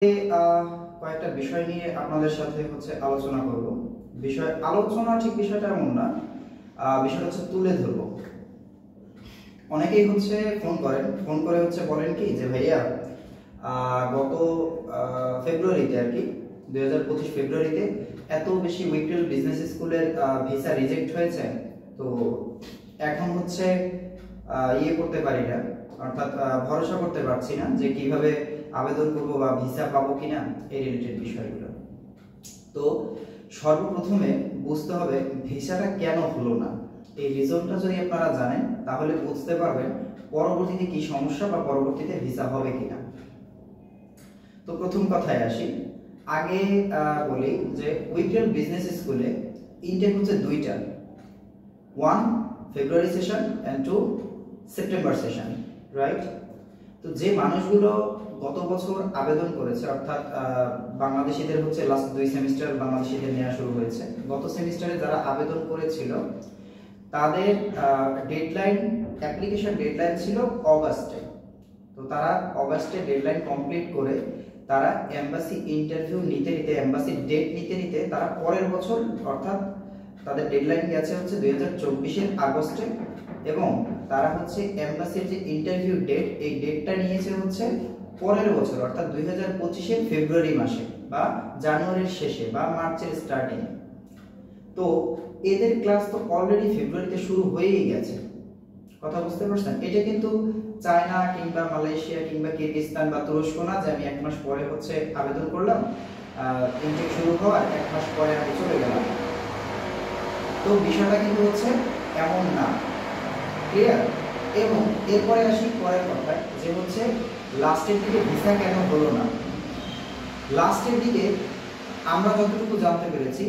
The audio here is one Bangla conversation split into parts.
কয়েকটা বিষয় নিয়ে আপনাদের সাথে আলোচনা করব। বিষয়টা এমন না, বিষয়টা তুলে ধরবো। অনেকেই ফোন করে বলেন কি যে ভাইয়া গত ফেব্রুয়ারিতে আর কি 2025 ফেব্রুয়ারিতে এত বেশি উইকটেল বিজনেস স্কুলের ভিসা রিজেক্ট হয়েছে, তো এখন ইয়ে করতে পারি না, অর্থাৎ ভরসা করতে পারছি না যে কিভাবে আবেদন করব বা ভিসা পাবো কিনা, এই রিলেটেড বিষয়গুলো। তো সর্বপ্রথমে বুঝতে হবে ভিসাটা কেন হলো না। এই রিজনটা যদি আপনারা জানেন তাহলে বুঝতে পারবেন পরবর্তীতে কি সমস্যা বা পরবর্তীতে ভিসা হবে কিনা। তো প্রথম কথায় আসি, আগে বলি যে উইকটেল বিজনেস স্কুলে ইনটেক দুইটা, 1 February session and 2 September session, right? তো যে মানুষগুলো গত বছর আবেদন করেছে, অর্থাৎ বাংলাদেশিদের লাস্ট 2 সেমিস্টার বাংলাদেশিদের নেওয়া শুরু হয়েছে, গত সেমিস্টারে যারা আবেদন করেছিল তাদের অ্যাপ্লিকেশন ডেডলাইন ছিল অগাস্টে। তো তারা অগাস্টে ডেডলাইন কমপ্লিট করে তারা এমবাসি ইন্টারভিউ নিতে এমবাসি ডেট নিতে তারা পরের বছর, অর্থাৎ তাদের ডেডলাইন গেছে 2024 এর আগস্টে, এবং তারা এমবাসির যে ইন্টারভিউ ডেট, এই ডেটটা নিয়েছে পরের বছর, অর্থাৎ 2025 এর ফেব্রুয়ারি মাসে বা জানুয়ারির শেষে বা মার্চের স্টার্টিং। তো এদের ক্লাস তো অলরেডি ফেব্রুয়ারিতে শুরু হয়েই গেছে, কথা বুঝতে পারছেন? এটা কিন্তু চায়না কিংবা মালয়েশিয়া কিংবা কিরগিজস্তান বা তুরস্ক না যে আমি 1 মাস পরে আবেদন করলাম, ইনটেক শুরু হওয়ার 1 মাস পরে আমি চলে গেলাম। তো বিষয়টা কিন্তু এমন না, ক্লিয়ার? এবং এরপরে আসি পরের কথায়, যে লাস্টের দিকে ভিসা কেন হলো না। লাস্টের দিকে আমরা যতটুকু জানতে পেরেছি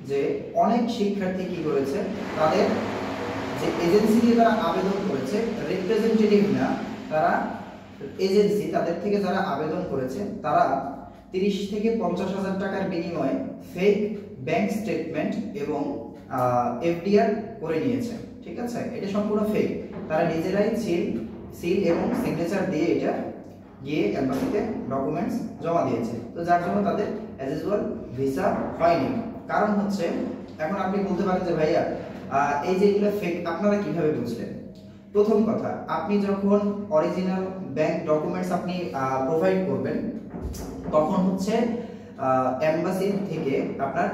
যে অনেক শিক্ষার্থী কি করেছে, তাদের যে এজেন্সি দিয়ে তারা আবেদন করেছে, রিপ্রেজেন্টেটিভ না, তারা এজেন্সি, তাদের থেকে যারা আবেদন করেছে তারা 30 থেকে 50,000 টাকার বিনিময়ে ফেক ব্যাংক স্টেটমেন্ট এবং এফডিআর করে নিয়েছে, ঠিক আছে? এটা সম্পূর্ণ ফেক। তারা নিজেরাই সিল এবং সিগনেচার দিয়ে এটা গিয়ে এমবাসিতে ডকুমেন্টস জমা দিয়েছে। তো যার জন্য তাদের অ্যাজ ইউজুয়াল ভিসা হয়নি। কারণ এখন আপনি বলতে পারেন যে ভাইয়া এই যে এগুলো ফেক, আপনারা কিভাবে বুঝলেন? প্রথম কথা, আপনি যখন অরিজিনাল ব্যাংক ডকুমেন্টস আপনি প্রোভাইড করবেন, তখন এমবাসি থেকে আপনার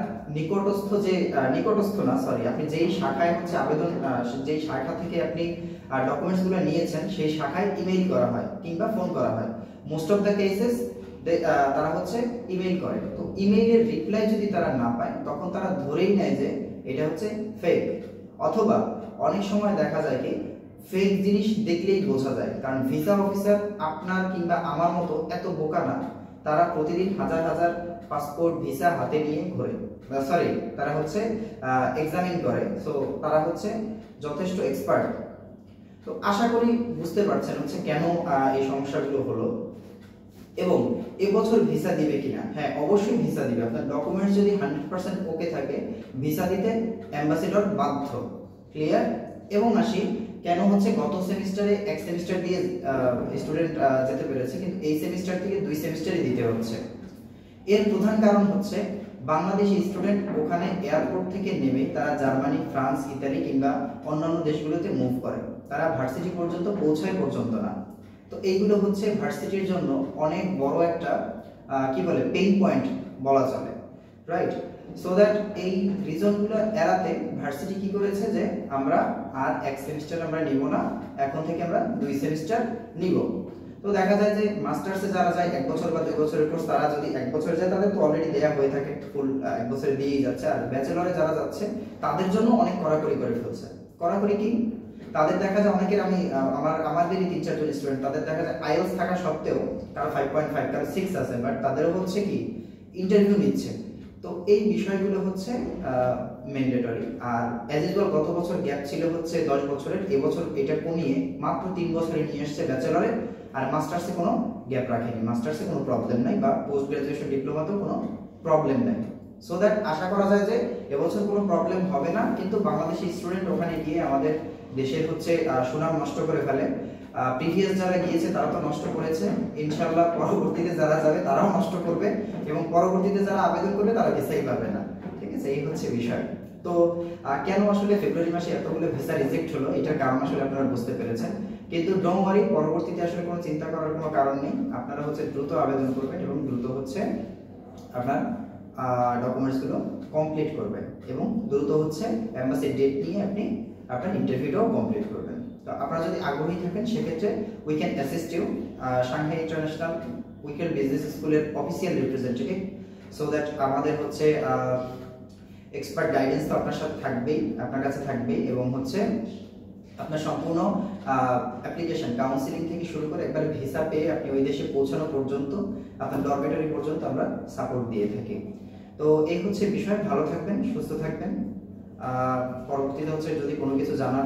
আপনি যেই শাখায় আবেদন, যেই শাখা থেকে আপনি ডকুমেন্টসগুলো নিয়েছেন সেই শাখায় ইমেইল করা হয় কিংবা ফোন করা হয়। মোস্ট অফ দ্য কেসেস তারা ইমেইল করে। তো ইমেইলের রিপ্লাই যদি তারা না পায়, তখন তারা ধরেই নেয় যে এটা ফেক। অথবা অনেক সময় দেখা যায় কি ফেক জিনিস দেখলেই বোঝা যায়, কারণ ভিসা অফিসার আপনার কিংবা আমার মতো এত বোকা না। তারা প্রতিদিন হাজার হাজার পাসপোর্ট ভিসা হাতে নিয়ে ঘোরে, তারা এক্সামিন করে। সো তারা যথেষ্ট এক্সপার্ট। তো আশা করি বুঝতে পারছেন কেন এই সমস্যাগুলো হলো। এবং এবছর ভিসা দিবে কিনা? হ্যাঁ, অবশ্যই ভিসা দিবে। আপনার ডকুমেন্টস যদি 100% ওকে থাকে, ভিসা দিতে অ্যাম্বাসেডর বাধ্য, ক্লিয়ার? এবং আসি কেন গত সেমিস্টারে 1 সেমিস্টার দিয়ে স্টুডেন্ট যেতে পেরেছে, কিন্তু এই সেমিস্টার থেকে 2 সেমিস্টারই দিতে হচ্ছে। এর প্রধান কারণ বাংলাদেশি স্টুডেন্ট ওখানে এয়ারপোর্ট থেকে নেমে তারা জার্মানি, ফ্রান্স, ইতালি কিংবা অন্যান্য দেশগুলোতে মুভ করে, তারা ভার্সিটি পর্যন্ত পৌঁছায় পর্যন্ত না। তো এইগুলো ভার্সিটির জন্য অনেক বড় একটা পেইন পয়েন্ট বলা চলে, রাইট? সো দ্যাট এই রিজনগুলো এড়াতে ভার্সিটি কি করেছে যে আমরা আর 1 সেমিস্টার আমরা নিব না, এখন থেকে আমরা 2 সেমিস্টার নিব। তো দেখা যায় যে মাস্টার্সে যারা যায় 1 বছর বা 2 বছরের কোর্স, তারা যদি 1 বছর যায় তাদের তো অলরেডি দেয়া হয়ে থাকে, ফুল 1 বছর দিয়েই যাচ্ছে। আর ব্যাচেলরে যারা যাচ্ছে তাদের জন্য অনেক কড়াকড়ি করে ফেলছে। কড়াকড়ি কি? তাদের দেখা যায় অনেকের, আমি আমাদেরই 3-4 জন স্টুডেন্ট, তাদের দেখা যায় আইএলটিএস থাকা সত্ত্বেও তারা 5.5 তারা 6 আছে, বাট তাদেরও কি ইন্টারভিউ নিচ্ছে। তো এই বিষয়গুলো ম্যান্ডেটরি। আর অ্যাজ ইউজুয়াল গত বছর গ্যাপ ছিল 10 বছরের, এবছর এটা কমিয়ে মাত্র 3 বছরে নিয়ে আসছে ব্যাচেলরে। আর মাস্টার্সে কোনো গ্যাপ রাখেনি, মাস্টার্সে কোনো প্রবলেম নাই, বা পোস্ট গ্রাজুয়েশন ডিপ্লোমাতেও কোনো প্রবলেম নাই। সো দ্যাট আশা করা যায় যে এবছর কোনো প্রবলেম হবে না। কিন্তু বাংলাদেশি স্টুডেন্ট ওখানে গিয়ে আমাদের দেশের সুনাম নষ্ট করে ফেলে। প্রিভিয়াস যারা গিয়েছে তারা তো নষ্ট করেছে, ইনশাআল্লাহ পরবর্তীতে যারা যাবে তারাও নষ্ট করবে, এবং পরবর্তীতে যারা আবেদন করবে তারা ভিসাই পাবে না। ঠিক আছে, এই হচ্ছে বিষয়। তো কেন আসলে ফেব্রুয়ারি মাসে এতগুলো ভিসা রিজেক্ট হলো, এটার কারণ আসলে আপনারা বুঝতে পেরেছেন। কিন্তু ডোন্ট ওয়ারি, পরবর্তীতে আসলে কোনো চিন্তা করার কোনো কারণ নেই। আপনারা হচ্ছে দ্রুত আবেদন করবেন এবং দ্রুত হচ্ছে আপনার ডকুমেন্টসগুলো কমপ্লিট করবেন, এবং দ্রুত হচ্ছে এম্বাসি ডেট নিয়ে আপনি আপনার ইন্টারভিউটাও কমপ্লিট করবেন। তো আপনারা যদি আগ্রহী থাকেন সেক্ষেত্রে we can assist you, Shanghai international weekend business স্কুলের অফিসিয়াল রিপ্রেজেন্টেটিভ, সো দ্যাট আমাদের হচ্ছে এক্সপার্ট গাইডেন্স তো আপনার সাথে থাকবেই, আপনার কাছে থাকবেই, এবং হচ্ছে আপনার সম্পূর্ণ অ্যাপ্লিকেশন কাউন্সিলিং থেকে শুরু করে একবার ভিসা পেয়ে আপনি ওই দেশে পৌঁছানো পর্যন্ত, আপনার ডরমেটরি পর্যন্ত আমরা সাপোর্ট দিয়ে থাকি। তো এই হচ্ছে বিষয়। ভালো থাকবেন, সুস্থ থাকবেন। পরবর্তীতে হচ্ছে যদি কোনো কিছু জানার